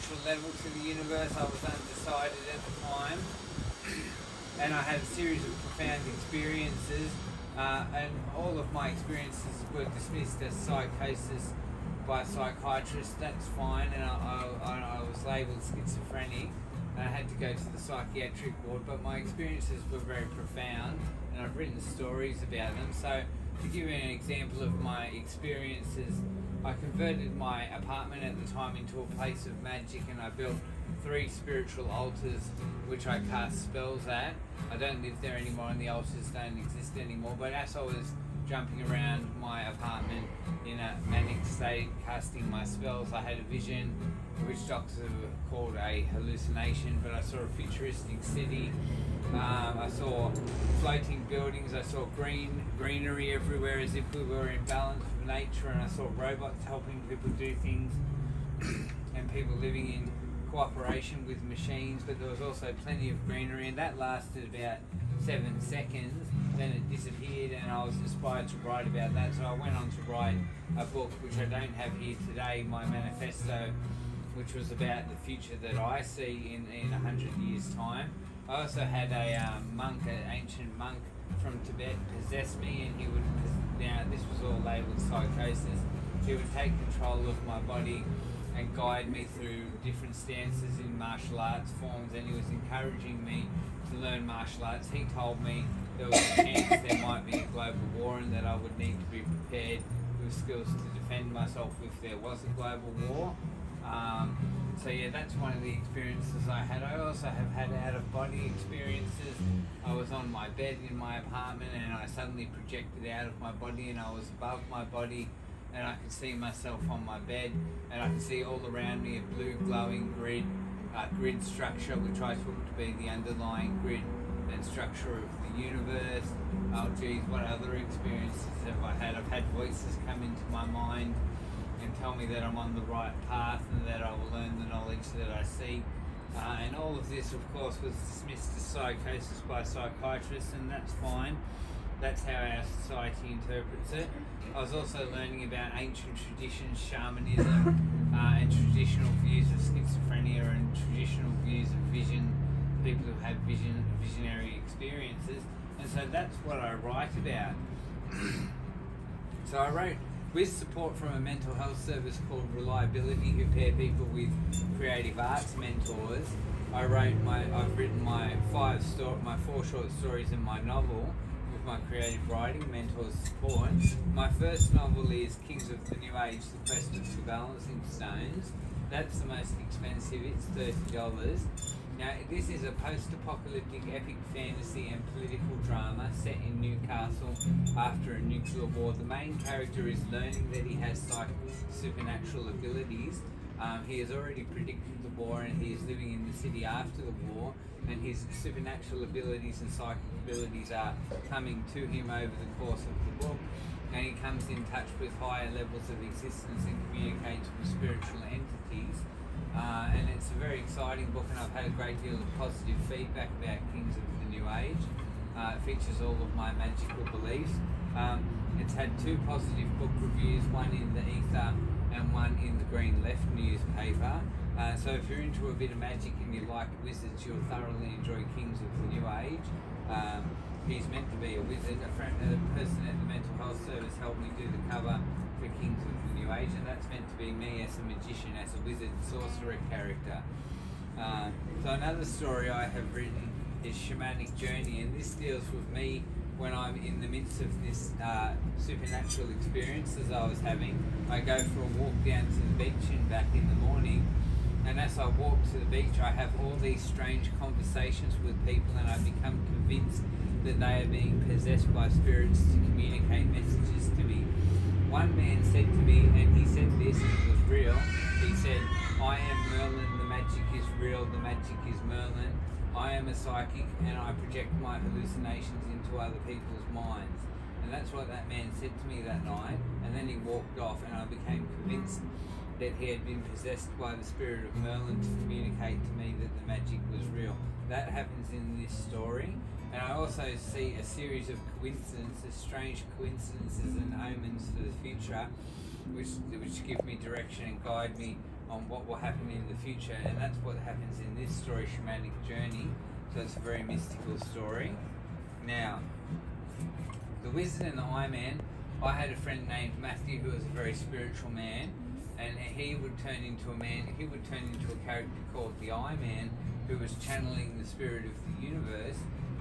spiritual level to the universe. I was undecided at the time, and I had a series of profound experiences, and all of my experiences were dismissed as psychosis by psychiatrists. That's fine, and I was labelled schizophrenic, and I had to go to the psychiatric ward, but my experiences were very profound, and I've written stories about them. So to give you an example of my experiences, I converted my apartment at the time into a place of magic, and I built 3 spiritual altars which I cast spells at. I don't live there anymore and the altars don't exist anymore, but as I was jumping around my apartment in a manic state casting my spells, I had a vision which doctors have called a hallucination, but I saw a futuristic city. I saw floating buildings, I saw greenery everywhere as if we were in balance with nature, and I saw robots helping people do things and people living in cooperation with machines, but there was also plenty of greenery, and that lasted about 7 seconds. Then it disappeared, and I was inspired to write about that, so I went on to write a book which I don't have here today, my manifesto, which was about the future that I see in 100 years' time. I also had a monk, an ancient monk from Tibet, possess me, and he would, now this was all labelled psychosis, he would take control of my body and guide me through different stances in martial arts forms, and he was encouraging me to learn martial arts. He told me there was a chance there might be a global war and that I would need to be prepared with skills to defend myself if there was a global war. So yeah, that's one of the experiences I had. I also have had out-of-body experiences. I was on my bed in my apartment and I suddenly projected out of my body and I was above my body, and I could see myself on my bed, and I could see all around me a blue glowing grid structure which I took to be the underlying grid and structure of the universe. Oh geez, what other experiences have I had? I've had voices come into my mind and tell me that I'm on the right path and that I will learn the knowledge that I seek. And all of this, of course, was dismissed as psychosis by psychiatrists, and that's fine. That's how our society interprets it. I was also learning about ancient traditions, shamanism, and traditional views of schizophrenia and traditional views of vision, people who have visionary experiences. And so that's what I write about. So I wrote, with support from a mental health service called Reliability, who pair people with creative arts mentors, I've written my 4 short stories in my novel with my creative writing mentors' support. My first novel is Kings of the New Age, The Quest of the Balancing Stones. That's the most expensive, it's $30. Now, this is a post-apocalyptic epic fantasy and political drama set in Newcastle after a nuclear war. The main character is learning that he has supernatural abilities. He has already predicted the war and he is living in the city after the war, and his supernatural abilities and psychic abilities are coming to him over the course of the book, and he comes in touch with higher levels of existence and communicates with spiritual entities. And it's a very exciting book, and I've had a great deal of positive feedback about Kings of the New Age. It features all of my magical beliefs. It's had 2 positive book reviews, one in the Ether and one in the Green Left newspaper. So if you're into a bit of magic and you like wizards, you'll thoroughly enjoy Kings of the New Age. He's meant to be a wizard. A person at the mental health service helped me do the cover for Kings of the New Age, and that's meant to be me as a magician, as a wizard sorcerer character. So another story I have written is Shamanic Journey, and this deals with me when I'm in the midst of this supernatural experiences I was having. I go for a walk down to the beach and back in the morning, and as I walk to the beach I have all these strange conversations with people, and I become convinced that they are being possessed by spirits to communicate messages to me. One man said to me, and he said this and it was real, he said, "I am Merlin, the magic is real, the magic is Merlin. I am a psychic and I project my hallucinations into other people's minds." And that's what that man said to me that night, and then he walked off, and I became convinced that he had been possessed by the spirit of Merlin to communicate to me that the magic was real. That happens in this story. And I also see a series of coincidences, strange coincidences and omens for the future. which give me direction and guide me on what will happen in the future. And that's what happens in this story, Shamanic Journey. So it's a very mystical story. Now, the Wizard and the Eye Man, I had a friend named Matthew who was a very spiritual man, and he would turn into a character called the Eye Man, who was channeling the spirit of the universe,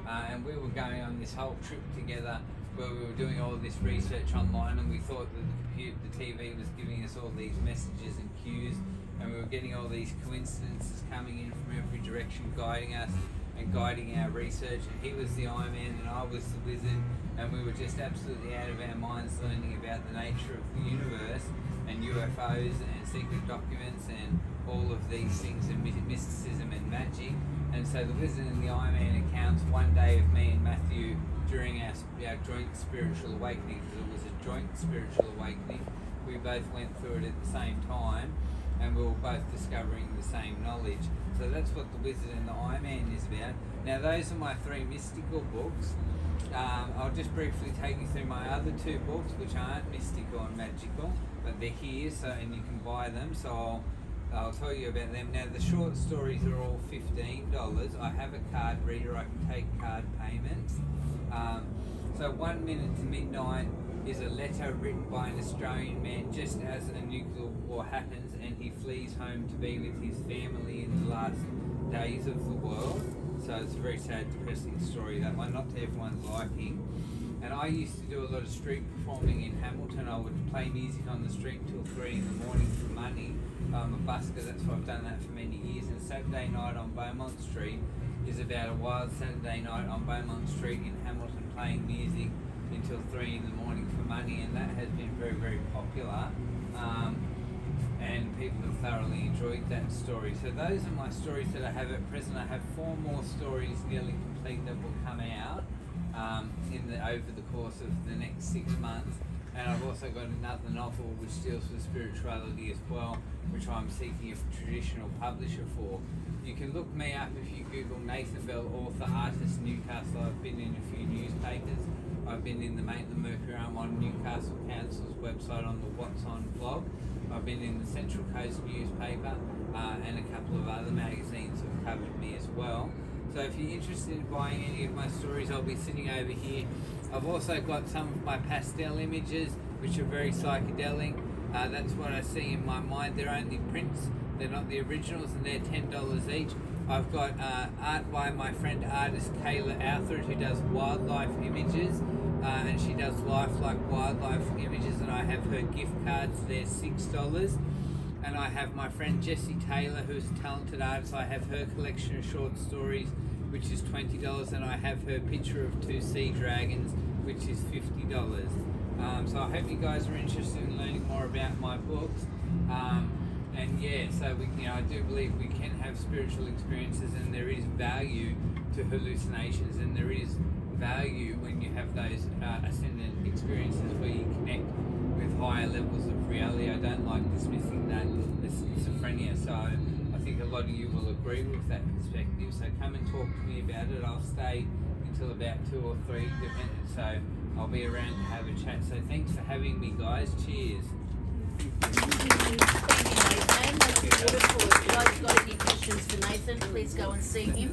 and we were going on this whole trip together where we were doing all this research online, and we thought that the TV was giving us all these messages and cues, and we were getting all these coincidences coming in from every direction, guiding us and guiding our research. And he was the Eye Man and I was the Wizard, and we were just absolutely out of our minds learning about the nature of the universe and UFOs and secret documents and all of these things and mysticism and magic. And so the Wizard and the Eye Man accounts one day of me and Matthew during our joint spiritual awakening, because it was a joint spiritual awakening. We both went through it at the same time, and we were both discovering the same knowledge. So that's what the Wizard and the Eye Man is about. Now those are my 3 mystical books. I'll just briefly take you through my other 2 books, which aren't mystical and magical, but they're here, so and you can buy them. So I'll tell you about them. Now the short stories are all $15. I have a card reader. I can take card payments. So 1 Minute to Midnight is a letter written by an Australian man just as a nuclear war happens and he flees home to be with his family in the last days of the world. So it's a very sad, depressing story, that one, not to everyone's liking. And I used to do a lot of street performing in Hamilton. I would play music on the street until 3 in the morning for money. I'm a busker, that's why I've done that for many years. And Saturday night on Beaumont Street is about a wild Saturday night on Beaumont Street in Hamilton, playing music until 3 in the morning for money, and that has been very, very popular. And people have thoroughly enjoyed that story. So those are my stories that I have at present. I have 4 more stories nearly complete that will come out over the course of the next 6 months. And I've also got another novel which deals with spirituality as well, which I'm seeking a traditional publisher for. You can look me up if you Google Nathan Bell, author, artist, Newcastle. I've been in a few newspapers. I've been in the Maitland Mercury. I'm on Newcastle Council's website on the What's On blog. I've been in the Central Coast newspaper and a couple of other magazines have covered me as well. So if you're interested in buying any of my stories, I'll be sitting over here. I've also got some of my pastel images, which are very psychedelic. That's what I see in my mind. They're only prints. They're not the originals, and they're $10 each. I've got art by my friend artist Kayla Alfred, who does wildlife images, and she does lifelike wildlife images, and I have her gift cards. They're $6. And I have my friend Jessie Taylor, who's a talented artist. I have her collection of short stories, which is $20, and I have her picture of 2 sea dragons, which is $50. So I hope you guys are interested in learning more about my books. And yeah, so I do believe we can have spiritual experiences, and there is value to hallucinations, and there is value when you have those ascendant experiences where you connect with higher levels of reality. I don't like dismissing that as schizophrenia, so I think a lot of you will agree with that perspective. So come and talk to me about it. I'll stay until about 2 or 3, depending. So I'll be around to have a chat. So thanks for having me, guys. Cheers. Thank you, Nathan. That's beautiful. If you guys got any questions for Nathan, please go and see him.